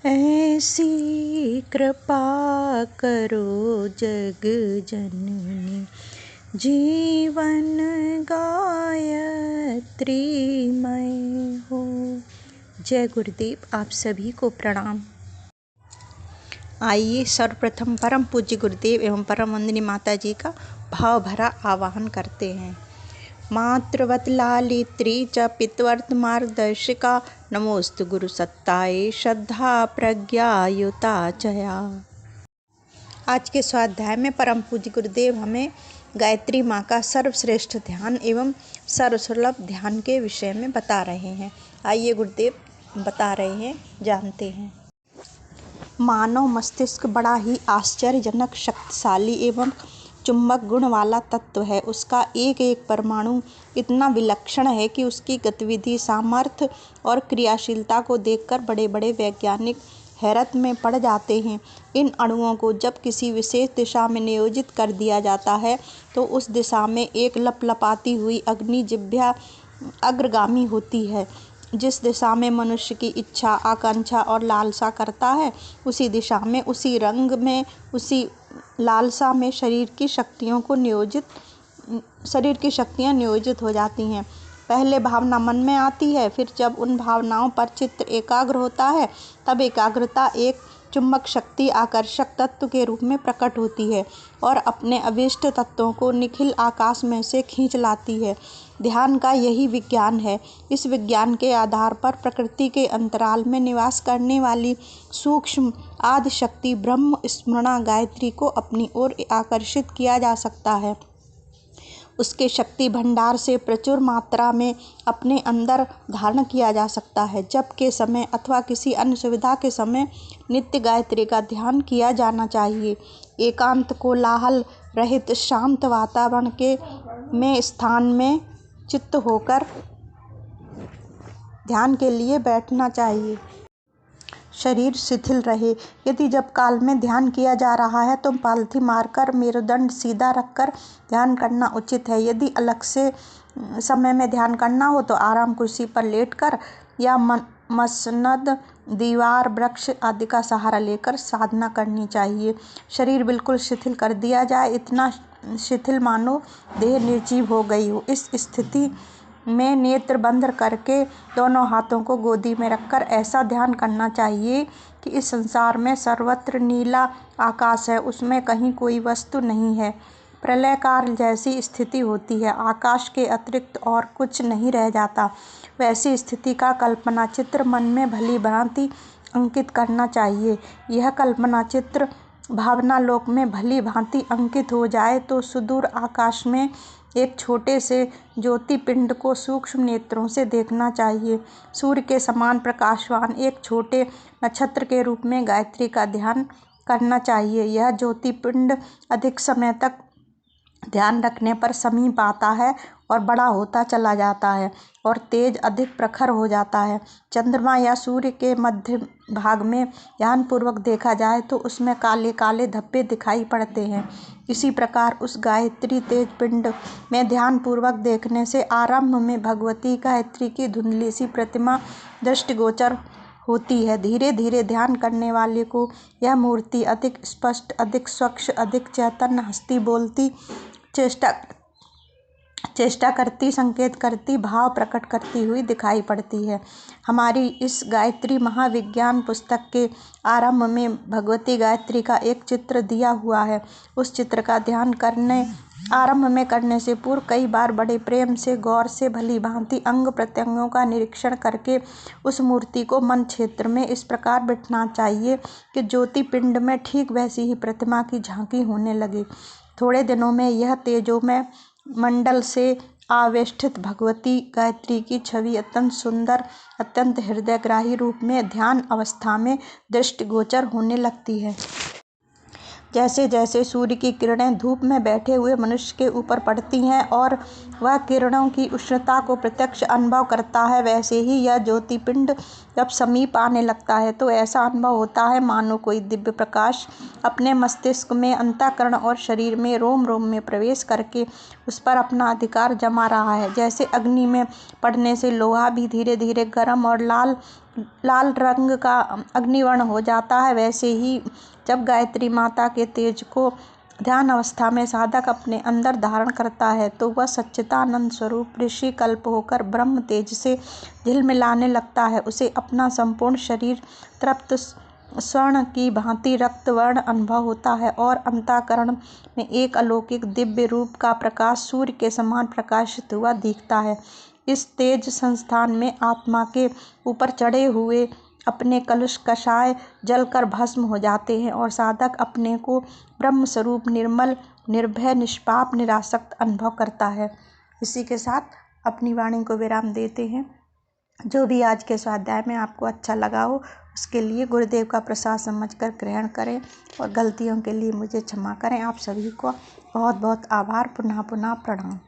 ऐसी कृपा करो जग जननी, जीवन गायत्रीमय हो। जय गुरुदेव। आप सभी को प्रणाम। आइए सर्वप्रथम परम पूज्य गुरुदेव एवं परम वंदनीय माता जी का भाव भरा आवाहन करते हैं। मातृवत लालित्री च पितवर्त मार्गदर्शिका, नमोस्तु गुरु सत्ताये श्रद्धा प्रज्ञा युता चया। आज के स्वाध्याय में परम पूज्य गुरुदेव हमें गायत्री माँ का सर्वश्रेष्ठ ध्यान एवं सर्वसुलभ ध्यान के विषय में बता रहे हैं। आइए गुरुदेव बता रहे हैं, जानते हैं। मानव मस्तिष्क बड़ा ही आश्चर्यजनक, शक्तिशाली एवं चुंबक गुण वाला तत्व है। उसका एक एक परमाणु इतना विलक्षण है कि उसकी गतिविधि, सामर्थ्य और क्रियाशीलता को देखकर बड़े बड़े वैज्ञानिक हैरत में पड़ जाते हैं। इन अणुओं को जब किसी विशेष दिशा में नियोजित कर दिया जाता है तो उस दिशा में एक लपलपाती हुई अग्नि जिह्वा अग्रगामी होती है। जिस दिशा में मनुष्य की इच्छा, आकांक्षा और लालसा करता है, उसी दिशा में, उसी रंग में, उसी लालसा में शरीर की शक्तियाँ नियोजित हो जाती हैं। पहले भावना मन में आती है, फिर जब उन भावनाओं पर चित्त एकाग्र होता है तब एकाग्रता एक चुंबक शक्ति, आकर्षक तत्व के रूप में प्रकट होती है और अपने अभीष्ट तत्वों को निखिल आकाश में से खींच लाती है। ध्यान का यही विज्ञान है। इस विज्ञान के आधार पर प्रकृति के अंतराल में निवास करने वाली सूक्ष्म आदि शक्ति ब्रह्म स्मरणा गायत्री को अपनी ओर आकर्षित किया जा सकता है। उसके शक्ति भंडार से प्रचुर मात्रा में अपने अंदर धारण किया जा सकता है। जप के समय अथवा किसी अन्य सुविधा के समय नित्य गायत्री का ध्यान किया जाना चाहिए। एकांत, कोलाहल रहित शांत वातावरण में स्थान में चित्त होकर ध्यान के लिए बैठना चाहिए। शरीर शिथिल रहे। यदि जप काल में ध्यान किया जा रहा है तो पालथी मारकर मेरुदंड सीधा रखकर ध्यान करना उचित है। यदि अलग से समय में ध्यान करना हो तो आराम कुर्सी पर लेटकर या मसनद, दीवार, वृक्ष आदि का सहारा लेकर साधना करनी चाहिए। शरीर बिल्कुल शिथिल कर दिया जाए, इतना शिथिल मानो देह निर्जीव हो गई हो। इस स्थिति में नेत्र बंद करके दोनों हाथों को गोदी में रखकर ऐसा ध्यान करना चाहिए कि इस संसार में सर्वत्र नीला आकाश है, उसमें कहीं कोई वस्तु नहीं है। प्रलय काल जैसी स्थिति होती है, आकाश के अतिरिक्त और कुछ नहीं रह जाता। वैसी स्थिति का कल्पना चित्र मन में भली भांति अंकित करना चाहिए। यह कल्पना चित्र भावना लोक में भली भांति अंकित हो जाए तो सुदूर आकाश में एक छोटे से ज्योति पिंड को सूक्ष्म नेत्रों से देखना चाहिए। सूर्य के समान प्रकाशवान एक छोटे नक्षत्र के रूप में गायत्री का ध्यान करना चाहिए। यह ज्योति पिंड अधिक समय तक ध्यान रखने पर समीप आता है और बड़ा होता चला जाता है और तेज अधिक प्रखर हो जाता है। चंद्रमा या सूर्य के मध्य भाग में ध्यानपूर्वक देखा जाए तो उसमें काले काले धब्बे दिखाई पड़ते हैं। इसी प्रकार उस गायत्री तेज पिंड में ध्यानपूर्वक देखने से आरंभ में भगवती गायत्री की धुंधली सी प्रतिमा दृष्टिगोचर होती है। धीरे धीरे ध्यान करने वाले को यह मूर्ति अधिक स्पष्ट, अधिक स्वच्छ, अधिक चैतन्य, हंसती बोलती, चेष्टा करती, संकेत करती, भाव प्रकट करती हुई दिखाई पड़ती है। हमारी इस गायत्री महाविज्ञान पुस्तक के आरंभ में भगवती गायत्री का एक चित्र दिया हुआ है। उस चित्र का ध्यान आरंभ में करने से पूर्व कई बार बड़े प्रेम से, गौर से, भली भांति अंग प्रत्यंगों का निरीक्षण करके उस मूर्ति को मन क्षेत्र में इस प्रकार बिठाना चाहिए कि ज्योति पिंड में ठीक वैसी ही प्रतिमा की झांकी होने लगे। थोड़े दिनों में यह तेजोमय मंडल से आवेष्टित भगवती गायत्री की छवि अत्यंत सुंदर, अत्यंत हृदयग्राही रूप में ध्यान अवस्था में दृष्टिगोचर होने लगती है। जैसे जैसे सूर्य की किरणें धूप में बैठे हुए मनुष्य के ऊपर पड़ती हैं और वह किरणों की उष्णता को प्रत्यक्ष अनुभव करता है, वैसे ही यह ज्योतिपिंड जब समीप आने लगता है तो ऐसा अनुभव होता है मानो कोई दिव्य प्रकाश अपने मस्तिष्क में, अंतःकरण और शरीर में रोम रोम में प्रवेश करके उस पर अपना अधिकार जमा रहा है। जैसे अग्नि में पड़ने से लोहा भी धीरे धीरे गर्म और लाल लाल रंग का अग्निवर्ण हो जाता है, वैसे ही जब गायत्री माता के तेज को ध्यान अवस्था में साधक अपने अंदर धारण करता है तो वह सच्चिदानंद स्वरूप ऋषि कल्प होकर ब्रह्म तेज से झिलमिलाने लगता है। उसे अपना संपूर्ण शरीर तृप्त स्वर्ण की भांति रक्त वर्ण अनुभव होता है और अंतःकरण में एक अलौकिक दिव्य रूप का प्रकाश सूर्य के समान प्रकाशित हुआ दिखता है। इस तेज संस्थान में आत्मा के ऊपर चढ़े हुए अपने कलुष कषाय जलकर भस्म हो जाते हैं और साधक अपने को ब्रह्म स्वरूप निर्मल, निर्भय, निष्पाप, निरासक्त अनुभव करता है। इसी के साथ अपनी वाणी को विराम देते हैं। जो भी आज के स्वाध्याय में आपको अच्छा लगा हो उसके लिए गुरुदेव का प्रसाद समझकर ग्रहण करें और गलतियों के लिए मुझे क्षमा करें। आप सभी को बहुत बहुत आभार। पुनः पुनः प्रणाम।